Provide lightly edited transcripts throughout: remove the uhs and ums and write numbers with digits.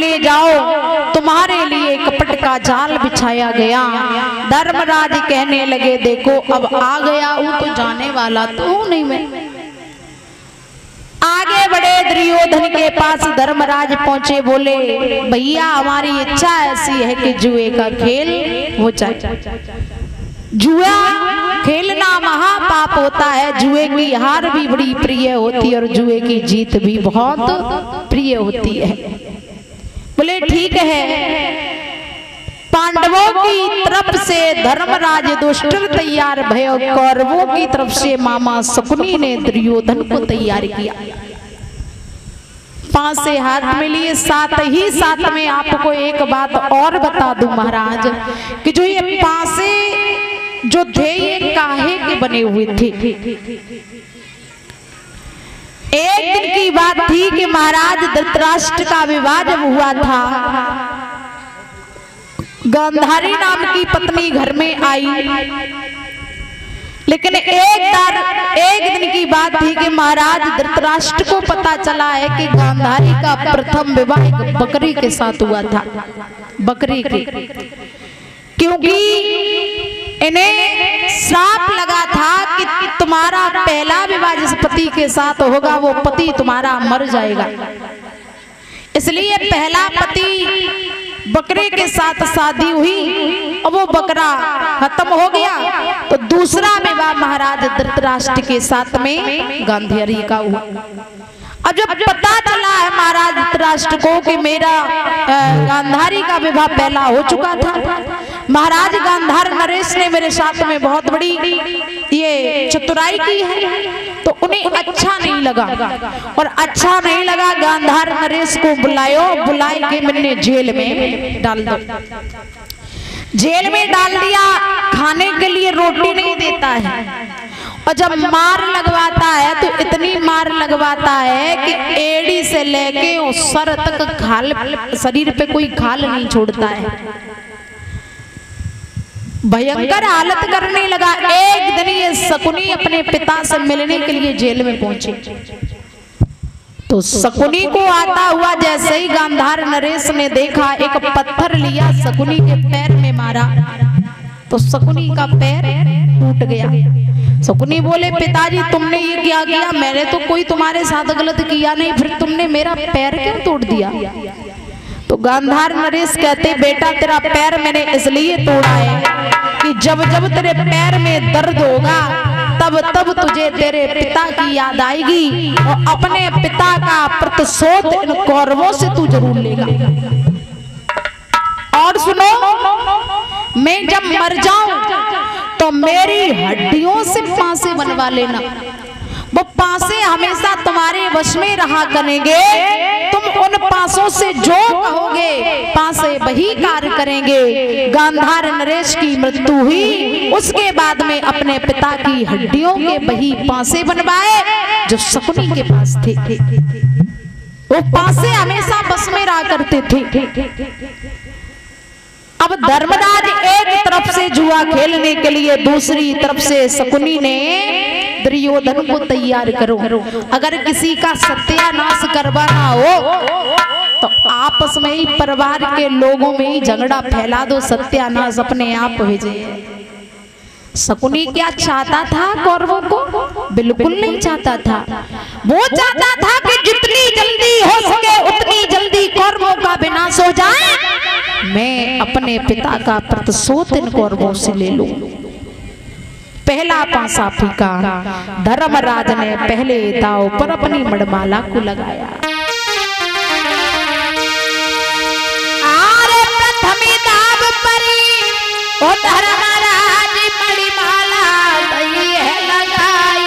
लिए जाओ, तुम्हारे लिए कपट का जाल बिछाया गया। धर्मराज कहने लगे देखो अब आ गया हूं तो जाने वाला तो नहीं मैं। आगे बढ़े दुर्योधन के पास धर्मराज पहुंचे, बोले भैया हमारी इच्छा ऐसी है कि जुए का खेल हो जाए। जुआ खेलना महापाप होता है, जुए की हार भी बड़ी प्रिय होती है और जुए की जीत भी बहुत प्रिय होती है। बोले ठीक है। पांडवों की तरफ से धर्मराज दुष्टर तैयार भयो, कौरवों की तरफ से मामा शकुनी ने दुर्योधन को तैयार किया। पांच से हाथ में लिए, साथ ही साथ में आपको एक बात और बता दूं महाराज कि जो ये पासे जो थे ये काहे के बने हुए थे। एक दिन की बात थी कि महाराज धृतराष्ट्र का विवाह जब हुआ था, गांधारी नाम की पत्नी घर में आई, लेकिन एक दिन की बात थी कि महाराज धृतराष्ट्र को पता चला है कि गांधारी का प्रथम विवाह एक बकरी के साथ हुआ था। बकरी के, क्योंकि इन्हें श्राप लगा था कि तुम्हारा पहला विवाह जिस पति के साथ होगा वो पति तुम्हारा मर जाएगा, इसलिए पहला पति बकरे के साथ शादी हुई और वो बकरा खत्म हो गया, तो दूसरा विवाह महाराज धृतराष्ट्र के साथ में गांधारी का हुआ। अब जब पता चला है महाराज धृतराष्ट्र को कि मेरा गांधारी का विवाह पहला हो चुका था, महाराज गांधार नरेश ने मेरे साथ में बहुत बड़ी ये चतुराई की है, तो उन्हें अच्छा नहीं लगा। और अच्छा नहीं लगा, गांधार नरेश को बुलाए के मैंने जेल में डाल दो। जेल में डाल दिया, खाने के लिए रोटी नहीं देता है, और जब मार लगवाता है तो इतनी मार लगवाता है कि एड़ी से लेके और सर तक खाल, शरीर पे कोई खाल नहीं छोड़ता है। भयंकर हालत करने लगा। एक दिन ये शकुनी अपने पिता से मिलने के लिए जेल में पहुंचे, तो शकुनी को आता हुआ जैसे ही गांधार नरेश ने देखा, एक पत्थर लिया शकुनी के पैर में मारा, तो शकुनी का पैर टूट गया। शकुनी बोले पिताजी तुमने ये क्या किया? मैंने तो कोई तुम्हारे साथ गलत किया नहीं, फिर तुमने मेरा पैर क्यों तोड़ दिया? तो गांधार नरेश कहते बेटा तेरा पैर मैंने इसलिए तोड़ा है कि जब जब तेरे पैर में दर्द होगा तब तब तुझे तेरे पिता की याद आएगी और अपने पिता का प्रतिशोध इन कौरवों से तू जरूर लेगा। और सुनो, मैं जब मर जाऊं तो मेरी हड्डियों से फांसे बनवा लेना, वो पासे हमेशा तुम्हारे वश में रहा करेंगे, तुम उन पासों से जो कहोगे पासे वही कार्य करेंगे। गांधार नरेश की मृत्यु हुई, उसके बाद में अपने पिता की हड्डियों के वही पासे बनवाए जो शकुनी के पास थे। वो पासे हमेशा बस में रहा करते थे। अब धर्मराज एक तरफ से जुआ खेलने के लिए, दूसरी तरफ से शकुनी ने दुर्योधन को तैयार करो। अगर किसी का सत्यानाश करवाना हो तो आपस में ही परिवार के लोगों में ही झगड़ा फैला दो, सत्यानाश अपने आप हो जाए। शकुनी क्या चाहता था कौरवों को? बिल्कुल नहीं चाहता था। वो चाहता था कि जितनी जल्दी हो सके उतनी जल्दी कौरवों का विनाश हो जाए, मैं अपने पिता का प्रतिशोध इन कौरवों से ले लूं। पहला पासा फीका, धर्मराज ने पहले दांव पर अपनी मणिमाला को लगाया। आरे प्रथमी दाव परी ओ धर्मराज मणिमाला दई है लगाई।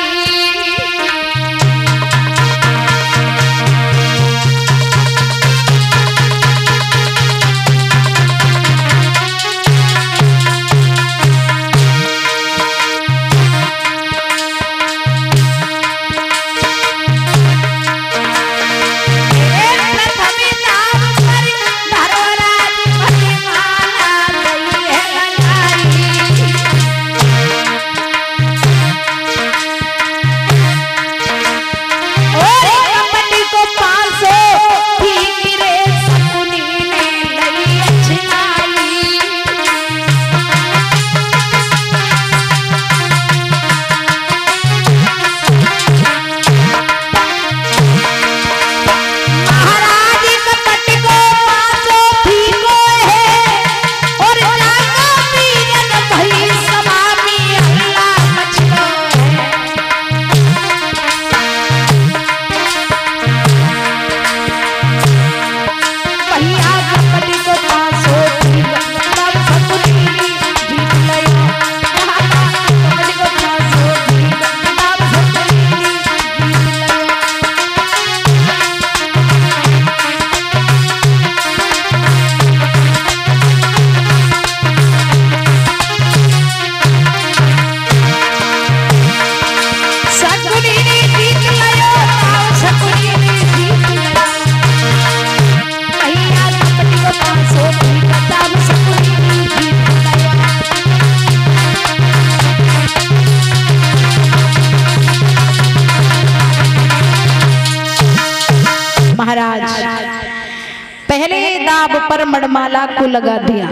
पहले दाव पर मणिमाला को लगा दिया।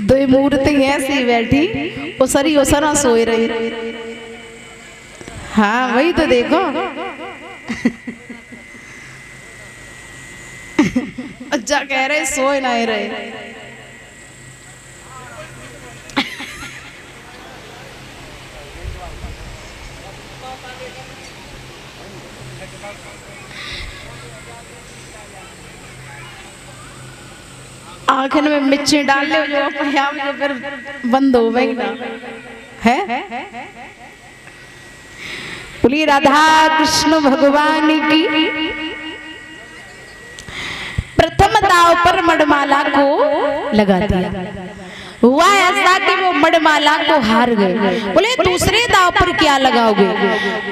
दो मूर्ति ऐसी बैठी, उसरी उसरा सोए रही। हाँ वही तो देखो। अच्छा कह रहे सोए नहीं रहे। आखिर में मिर्ची डाल ले जो अपने आप में फिर बंद हो गई ना है। बोलिए राधा कृष्ण भगवान की। प्रथम दाव पर मणिमाला को लगा दिया। हुआ ऐसा कि वो मणिमाला को हार गए। बोले दूसरे दाव पर क्या लगाओगे?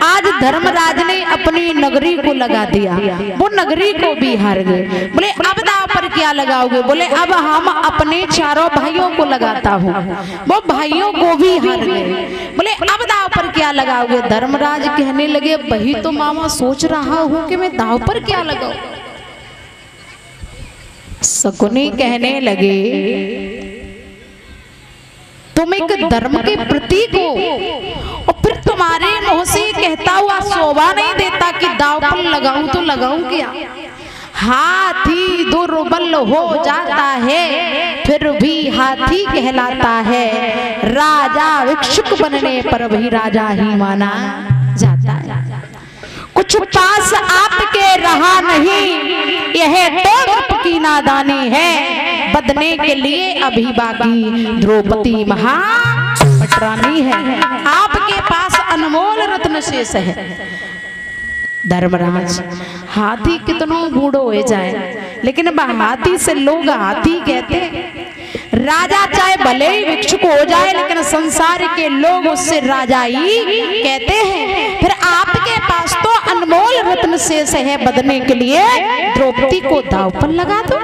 आज धर्मराज ने अपनी नगरी को लगा दिया, वो नगरी को भी हार गए। बोले अब दाव पर क्या लगाओगे? बोले अब हम अपने चारों भाइयों को लगाता हूँ, वो भाइयों को भी हार गए। बोले अब दाव पर क्या लगाओगे? धर्मराज कहने लगे वही तो मामा सोच रहा हूँ कि मैं दाव पर क्या लगाऊं। शकुनी कहने लगे तुम एक धर्म के प्रतीक हो और फिर तुम्हारे मुंह से कहता हुआ शोभा नहीं देता कि दाव पर लगाऊं तो लगाऊं क्या? हाथी दुर्बल हो जाता है फिर भी हाथी कहलाता है, राजा भिक्षुक बनने पर भी राजा ही माना जाता है। कुछ पास आपके रहा नहीं, यह तो की नादानी है, बदने के लिए अभी बाकी द्रौपदी महापटरानी है। आपके पास अनमोल रत्न शेष है। धर्मराज हाथी कितनों बूढ़ो हो जाए लेकिन हाथी से लोग हाथी कहते हैं। राजा चाहे भले ही भिक्षुक हो जाए लेकिन संसार के लोग उससे राजा ही कहते हैं। फिर आपके पास तो अनमोल रत्न शेष है, बदने के लिए द्रौपदी को दाव पर लगा दो।